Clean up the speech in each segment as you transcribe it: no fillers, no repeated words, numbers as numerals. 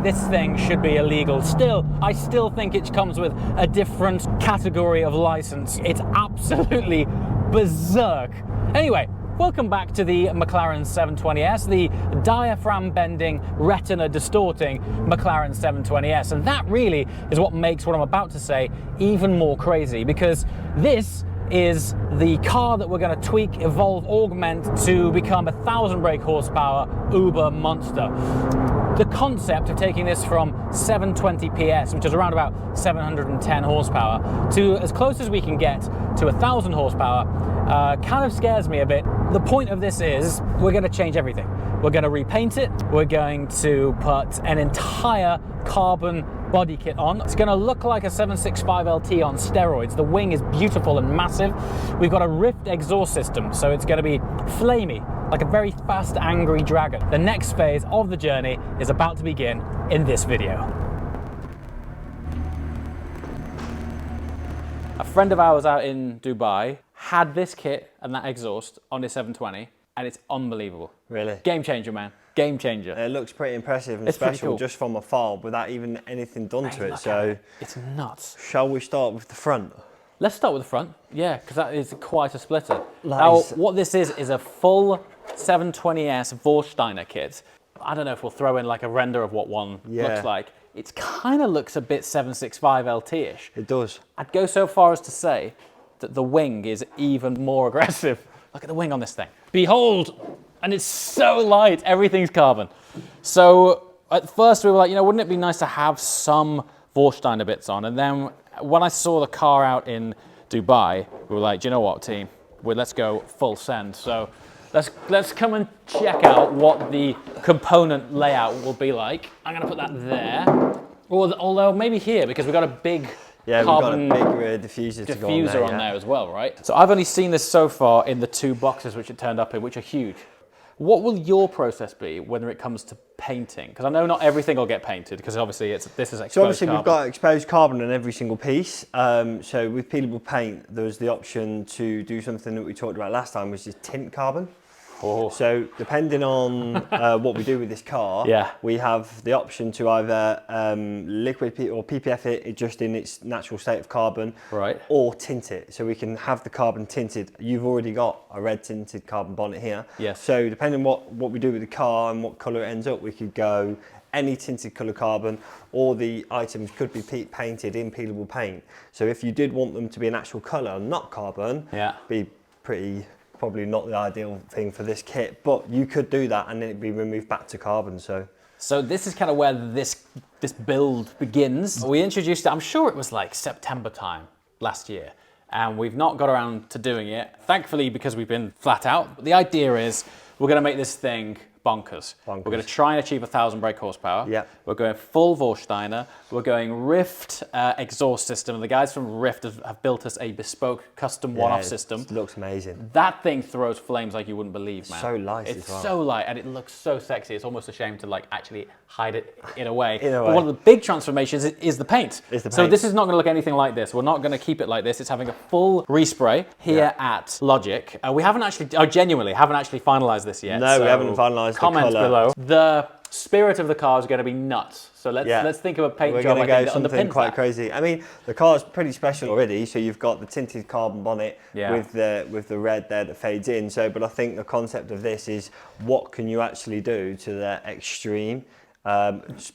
this thing should be illegal. Still, I still think it comes with a different category of license. It's absolutely berserk. Anyway, welcome back to the McLaren 720S, the diaphragm bending, retina distorting McLaren 720S. And that really is what makes what I'm about to say even more crazy, because this is the car that we're going to tweak, evolve, augment to become a 1,000 brake horsepower uber monster. The concept of taking this from 720 PS, which is around about 710 horsepower, to as close as we can get to 1,000 horsepower kind of scares me a bit. The point of this is we're going to change everything. We're going to repaint it. We're going to put an entire carbon body kit on. It's going to look like a 765LT on steroids. The wing is beautiful and massive. We've got a Ryft exhaust system, so it's going to be flamey, like a very fast, angry dragon. The next phase of the journey is about to begin in this video. A friend of ours out in Dubai had this kit and that exhaust on his 720, and it's unbelievable. Really? Game changer, man. Game changer. It looks pretty impressive and special cool. Just from afar without even anything done to it. So it's nuts. Shall we start with the front? Let's start with the front, yeah, because that is quite a splitter. Now, what this is a full 720S Vorsteiner kit. I don't know if we'll throw in like a render of what one looks like. It kind of looks a bit 765LT-ish. It does. I'd go so far as to say that the wing is even more aggressive. Look at the wing on this thing. Behold! And it's so light, everything's carbon. So at first we were like, you know, wouldn't it be nice to have some Vorsteiner bits on? And then when I saw the car out in Dubai, we were like, do you know what, team? Let's go full send. So let's come and check out what the component layout will be like. I'm gonna put that there. Although maybe here, because we've got a big carbon we've got a big diffuser on there as well, right? So I've only seen this so far in the 2 boxes which it turned up in, which are huge. What will your process be when it comes to painting? Because I know not everything will get painted, because obviously this is exposed So obviously carbon. We've got exposed carbon on every single piece. So with peelable paint, there's the option to do something that we talked about last time, which is tint carbon. Oh. So depending on what we do with this car, we have the option to either liquid or PPF it just in its natural state of carbon, or tint it. So we can have the carbon tinted. You've already got a red tinted carbon bonnet here. Yes. So depending on what we do with the car and what colour it ends up, we could go any tinted colour carbon, or the items could be painted in peelable paint. So if you did want them to be an actual colour, not carbon, be probably not the ideal thing for this kit, but you could do that and then it'd be removed back to carbon. So this is kind of where this build begins. We introduced it, I'm sure it was like September time last year, and we've not got around to doing it, thankfully, because we've been flat out. But the idea is we're going to make this thing bonkers. We're going to try and achieve 1,000 brake horsepower. Yeah. We're going full Vorsteiner. We're going Ryft exhaust system. The guys from Ryft have built us a bespoke custom one-off system. It looks amazing. That thing throws flames like you wouldn't believe, man. So light It's as well. so light, and it looks so sexy. It's almost a shame to like actually hide it in a way. But one of the big transformations is the paint. So this is not going to look anything like this. We're not going to keep it like this. It's having a full respray here at Logic. We haven't actually, genuinely haven't actually finalized this yet. No, we haven't finalized the comments colour. below. The spirit of the car is going to be nuts. So let's think of a paint job. We're going to go something quite crazy. I mean, the car's pretty special already. So you've got the tinted carbon bonnet with the red there that fades in. So, but I think the concept of this is what can you actually do to the extreme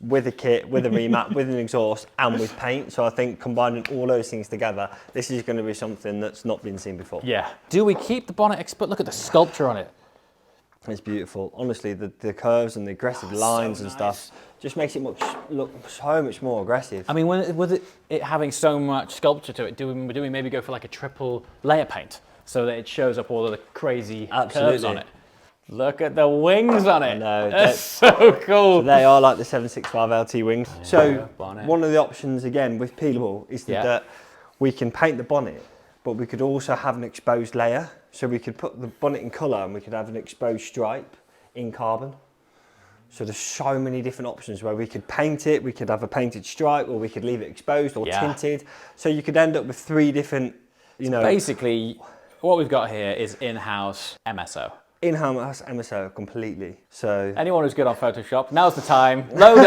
with a kit, with a remat, with an exhaust, and with paint. So I think combining all those things together, this is going to be something that's not been seen before. Yeah. Do we keep the bonnet? But look at the sculpture on it. It's beautiful. Honestly, the curves and the aggressive lines and stuff just makes it look so much more aggressive. I mean, with it having so much sculpture to it, do we maybe go for like a triple layer paint so that it shows up all of the crazy curves on it? Look at the wings on it. No, that's so cool. So they are like the 765LT wings. Yeah, so one of the options again with peelable is that we can paint the bonnet, but we could also have an exposed layer. So we could put the bonnet in colour and we could have an exposed stripe in carbon. So there's so many different options where we could paint it, we could have a painted stripe, or we could leave it exposed or tinted. So you could end up with 3 different, Basically, what we've got here is in-house MSO. in-house MSO completely. So anyone who's good on Photoshop, now's the time. Load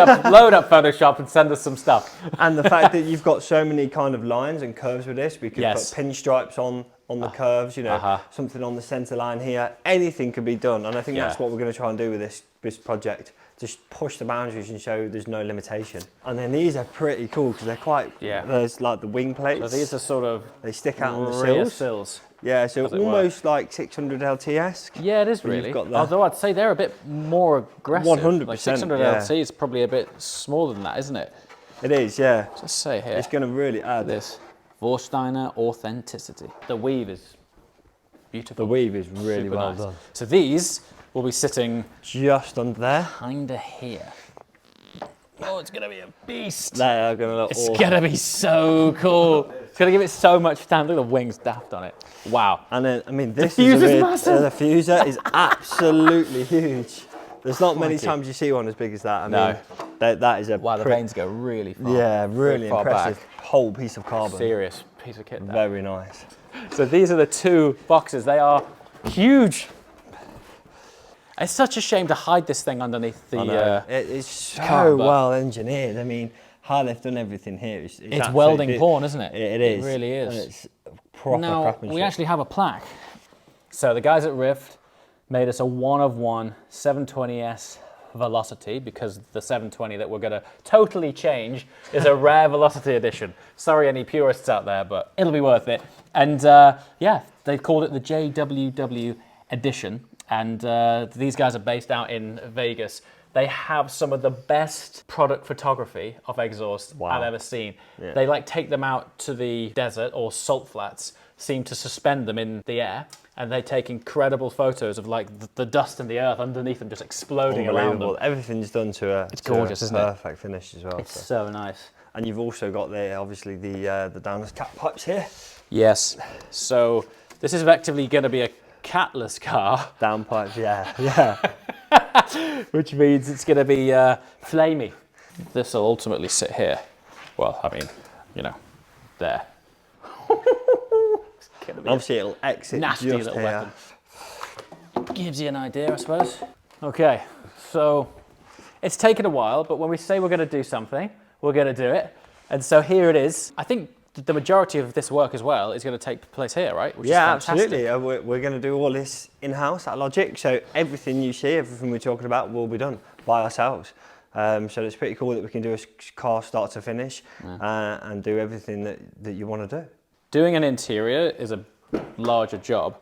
up Photoshop and send us some stuff. And the fact that you've got so many kind of lines and curves with this, we could Yes. put pinstripes on the curves, you know, something on the center line here. Anything could be done, and I think that's what we're going to try and do with this project. Just push the boundaries and show there's no limitation. And then these are pretty cool because they're quite. There's like the wing plates. So these are sort of they stick out on the sills. Yeah, so almost like 600 LT-esque. Yeah, it is really. Although I'd say they're a bit more aggressive. 100%. Like 600 LT is probably a bit smaller than that, isn't it? It is, yeah. Let's say here. It's going to really add this. Vorsteiner authenticity. The weave is beautiful. The weave is really well done. So these will be sitting just under there. Kinda here. Oh, it's gonna be a beast. They are gonna look awesome. It's gonna be so cool. It's gonna give it so much time. Look at the wings daft on it. Wow. And then, I mean, this is massive. The diffuser is absolutely huge. There's not many times you see one as big as that. I mean, that is a wow. The veins go really far. Yeah, really impressive. Back. Whole piece of carbon. Serious piece of kit. Very nice. So these are the two boxes. They are huge. It's such a shame to hide this thing underneath the. It's so well engineered. I mean, how they've done everything here. It's welding porn, isn't it? It is. It really is. And it's proper craftsmanship. We actually have a plaque. So the guys at Ryft made us a 1-of-1 720S Velocity because the 720 that we're going to totally change is a rare Velocity edition. Sorry, any purists out there, but it'll be worth it. And yeah, they called it the JWW edition. And these guys are based out in Vegas. They have some of the best product photography of exhaust I've ever seen. Yeah. They like take them out to the desert or salt flats, seem to suspend them in the air, and they take incredible photos of like the dust and the earth underneath them just exploding around them. Everything's done to a gorgeous, isn't it? Perfect finish as well. It's so nice. And you've also got obviously the downless cat pipes here. Yes. So this is effectively going to be a catless car. Downpipes, yeah. Which means it's going to be flamey. This will ultimately sit here. Well, I mean, you know, there. Obviously it'll exit nasty just little here. Weapon. Gives you an idea, I suppose. Okay, so it's taken a while, but when we say we're going to do something, we're going to do it. And so here it is. I think the majority of this work as well is going to take place here, right? Which is fantastic. Absolutely. We're going to do all this in-house at Logic, so everything you see, everything we're talking about will be done by ourselves. So it's pretty cool that we can do a car start to finish and do everything that you want to do. Doing an interior is a larger job.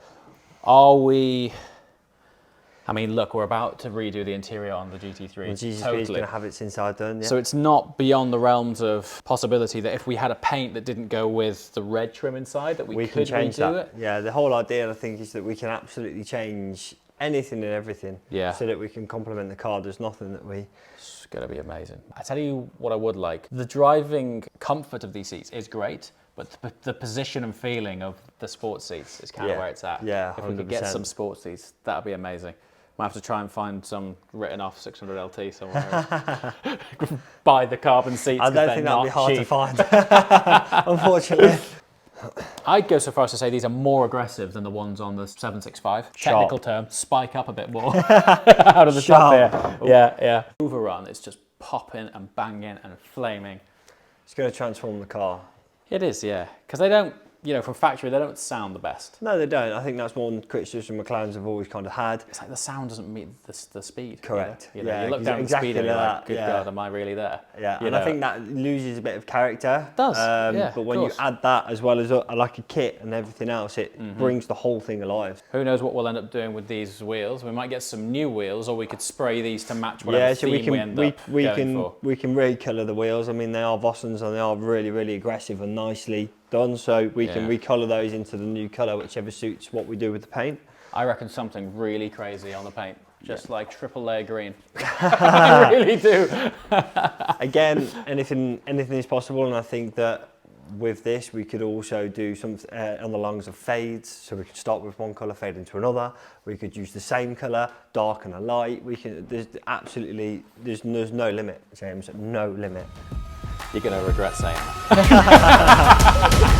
Are we... I mean, look, we're about to redo the interior on the GT3. The GT3 is going to have its inside done, yeah. So it's not beyond the realms of possibility that if we had a paint that didn't go with the red trim inside, that we could change redo that. it? Yeah, the whole idea, I think, is that we can absolutely change anything and everything so that we can complement the car. There's nothing that we... It's going to be amazing. I tell you what I would like. The driving comfort of these seats is great, but the position and feeling of the sports seats is kind of where it's at. Yeah, 100%. If we could get some sports seats, that would be amazing. Might have to try and find some written off 600 LT somewhere. Buy the carbon seats. I don't think that'd be hard to find, unfortunately. I'd go so far as to say these are more aggressive than the ones on the 765. Technical term, spike up a bit more out of the top here. Yeah. Overrun, it's just popping and banging and flaming. It's going to transform the car. It is, yeah. Because they don't, you know, from factory, they don't sound the best. No, they don't. I think that's one criticism McLarens have always kind of had. It's like the sound doesn't meet the speed. Correct. You know, you look down exactly the speed and you're like, good God, am I really there? Yeah, and I think that loses a bit of character. It does, but when you add that as well as like a kit and everything else, it brings the whole thing alive. Who knows what we'll end up doing with these wheels. We might get some new wheels, or we could spray these to match whatever theme we end up going for. We can recolour the wheels. I mean, they are Vossens and they are really, really aggressive and nicely done, so we can recolour those into the new colour, whichever suits what we do with the paint. I reckon something really crazy on the paint, just like triple layer green. I really do. Again, anything is possible, and I think that with this we could also do some on the lines of fades, so we could start with one colour, fade into another. We could use the same colour, dark and a light. There's no limit, James, no limit. You're going to regret saying that.